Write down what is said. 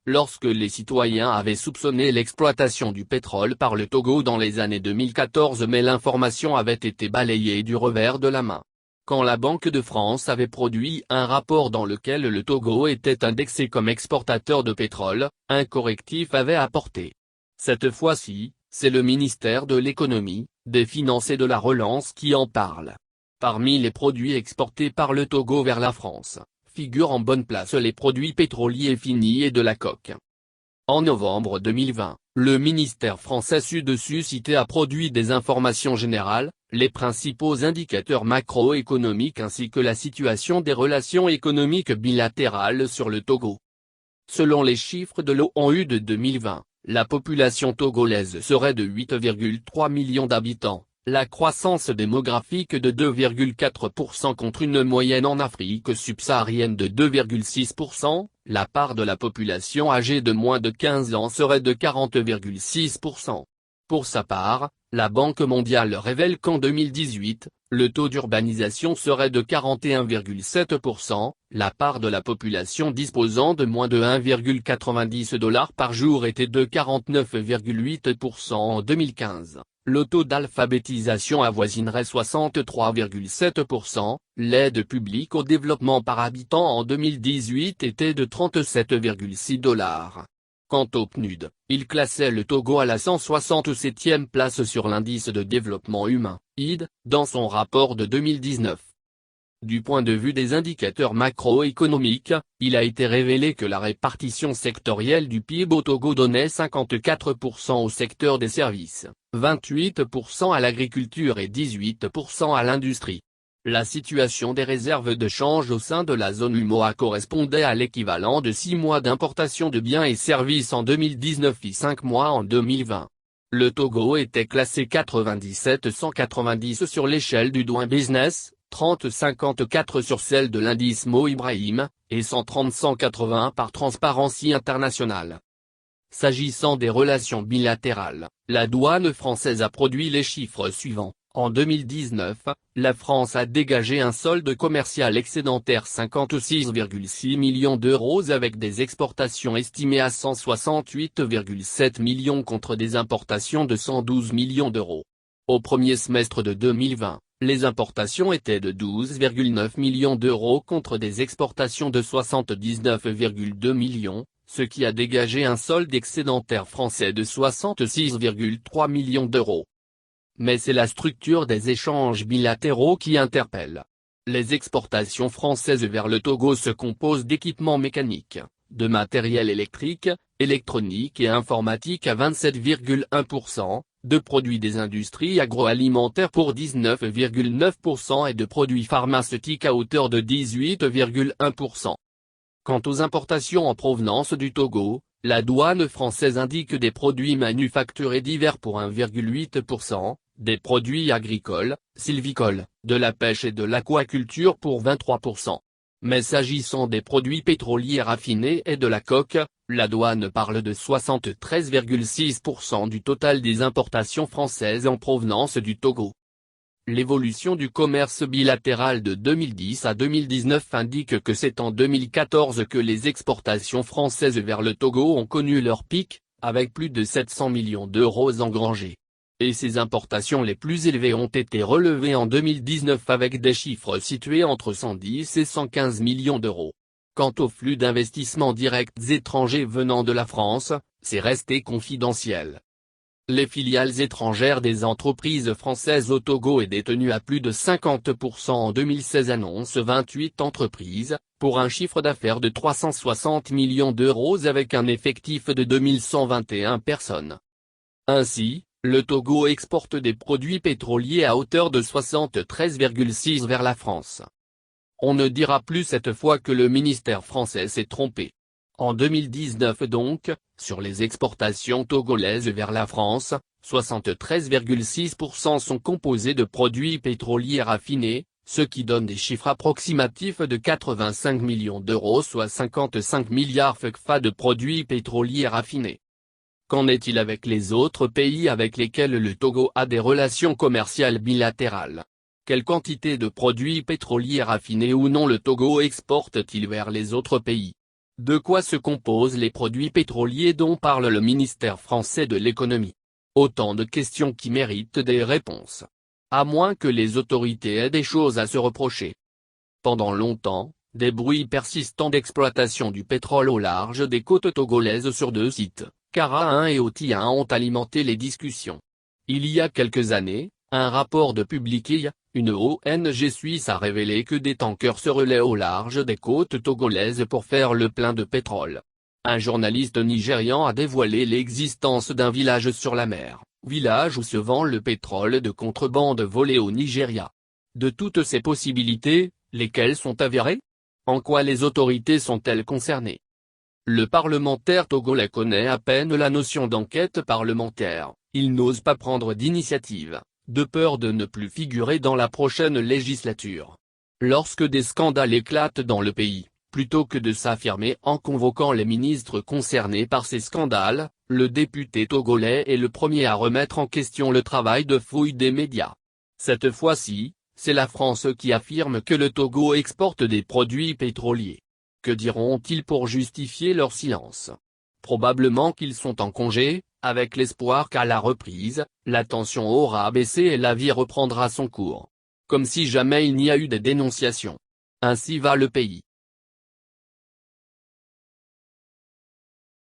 lorsque les citoyens avaient soupçonné l'exploitation du pétrole par le Togo dans les années 2014, mais l'information avait été balayée du revers de la main. Quand la Banque de France avait produit un rapport dans lequel le Togo était indexé comme exportateur de pétrole, un correctif avait apporté. Cette fois-ci, c'est le ministère de l'Économie, des Finances et de la Relance qui en parle. Parmi les produits exportés par le Togo vers la France, figurent en bonne place les produits pétroliers finis et de la coke. En novembre 2020, le ministère français Sud-Suscité a produit des informations générales, les principaux indicateurs macroéconomiques ainsi que la situation des relations économiques bilatérales sur le Togo. Selon les chiffres de l'ONU de 2020, la population togolaise serait de 8,3 millions d'habitants. La croissance démographique de 2,4% contre une moyenne en Afrique subsaharienne de 2,6%, la part de la population âgée de moins de 15 ans serait de 40,6%. Pour sa part, la Banque mondiale révèle qu'en 2018, le taux d'urbanisation serait de 41,7%, la part de la population disposant de moins de $1,90 par jour était de 49,8% en 2015. Le taux d'alphabétisation avoisinerait 63,7%, l'aide publique au développement par habitant en 2018 était de $37,6. Quant au PNUD, il classait le Togo à la 167e place sur l'indice de développement humain, ID, dans son rapport de 2019. Du point de vue des indicateurs macroéconomiques, il a été révélé que la répartition sectorielle du PIB au Togo donnait 54% au secteur des services, 28% à l'agriculture et 18% à l'industrie. La situation des réserves de change au sein de la zone UMOA correspondait à l'équivalent de 6 mois d'importation de biens et services en 2019 et 5 mois en 2020. Le Togo était classé 97-190 sur l'échelle du Doing Business, 30-54 sur celle de l'indice Mo Ibrahim, et 130-181 par Transparency International. S'agissant des relations bilatérales, la douane française a produit les chiffres suivants. En 2019, la France a dégagé un solde commercial excédentaire 56,6 millions d'euros avec des exportations estimées à 168,7 millions contre des importations de 112 millions d'euros. Au premier semestre de 2020, les importations étaient de 12,9 millions d'euros contre des exportations de 79,2 millions, ce qui a dégagé un solde excédentaire français de 66,3 millions d'euros. Mais c'est la structure des échanges bilatéraux qui interpelle. Les exportations françaises vers le Togo se composent d'équipements mécaniques, de matériel électrique, électronique et informatique à 27,1%, de produits des industries agroalimentaires pour 19,9% et de produits pharmaceutiques à hauteur de 18,1%. Quant aux importations en provenance du Togo, la douane française indique des produits manufacturés divers pour 1,8%, des produits agricoles, sylvicoles, de la pêche et de l'aquaculture pour 23%. Mais s'agissant des produits pétroliers raffinés et de la coke, la douane parle de 73,6% du total des importations françaises en provenance du Togo. L'évolution du commerce bilatéral de 2010 à 2019 indique que c'est en 2014 que les exportations françaises vers le Togo ont connu leur pic, avec plus de 700 millions d'euros engrangés. Et ces importations les plus élevées ont été relevées en 2019 avec des chiffres situés entre 110 et 115 millions d'euros. Quant au flux d'investissements directs étrangers venant de la France, c'est resté confidentiel. Les filiales étrangères des entreprises françaises au Togo est détenues à plus de 50% en 2016 annonce 28 entreprises, pour un chiffre d'affaires de 360 millions d'euros avec un effectif de 2121 personnes. Ainsi, le Togo exporte des produits pétroliers à hauteur de 73,6 vers la France. On ne dira plus cette fois que le ministère français s'est trompé. En 2019 donc, sur les exportations togolaises vers la France, 73,6% sont composés de produits pétroliers raffinés, ce qui donne des chiffres approximatifs de 85 millions d'euros soit 55 milliards FCFA de produits pétroliers raffinés. Qu'en est-il avec les autres pays avec lesquels le Togo a des relations commerciales bilatérales? Quelle quantité de produits pétroliers raffinés ou non le Togo exporte-t-il vers les autres pays? De quoi se composent les produits pétroliers dont parle le ministère français de l'économie? Autant de questions qui méritent des réponses. À moins que les autorités aient des choses à se reprocher. Pendant longtemps, des bruits persistants d'exploitation du pétrole au large des côtes togolaises sur deux sites, Kara 1 et Oti 1, ont alimenté les discussions. Il y a quelques années, un rapport de Public, une ONG suisse, a révélé que des tankers se relaient au large des côtes togolaises pour faire le plein de pétrole. Un journaliste nigérian a dévoilé l'existence d'un village sur la mer, village où se vend le pétrole de contrebande volé au Nigeria. De toutes ces possibilités, lesquelles sont avérées? En quoi les autorités sont-elles concernées? Le parlementaire togolais connaît à peine la notion d'enquête parlementaire, il n'ose pas prendre d'initiative, de peur de ne plus figurer dans la prochaine législature. Lorsque des scandales éclatent dans le pays, plutôt que de s'affirmer en convoquant les ministres concernés par ces scandales, le député togolais est le premier à remettre en question le travail de fouille des médias. Cette fois-ci, c'est la France qui affirme que le Togo exporte des produits pétroliers. Que diront-ils pour justifier leur silence? Probablement qu'ils sont en congé, avec l'espoir qu'à la reprise, la tension aura baissé et la vie reprendra son cours. Comme si jamais il n'y a eu des dénonciations. Ainsi va le pays.